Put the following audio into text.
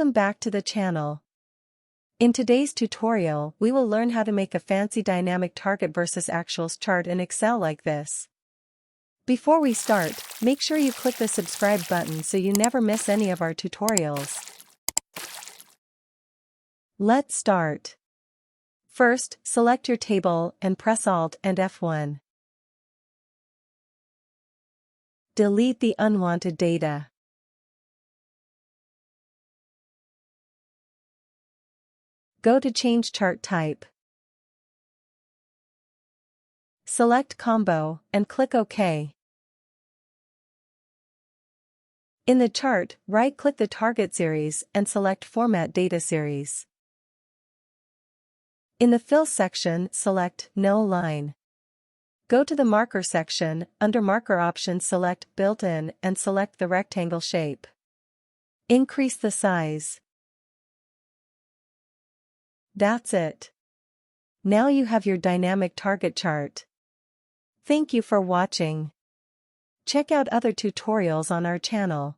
Welcome back to the channel. In today's tutorial, we will learn how to make a fancy dynamic target versus actuals chart in Excel like this. Before we start, make sure you click the subscribe button so you never miss any of our tutorials. Let's start. First, select your table and press Alt and F1. Delete the unwanted data. Go to Change Chart Type. Select Combo and click OK. In the chart, right-click the target series and select Format Data Series. In the Fill section, select No Line. Go to the Marker section, under Marker Options select Built-in and select the rectangle shape. Increase the size. That's it. Now you have your dynamic target chart. Thank you for watching. Check out other tutorials on our channel.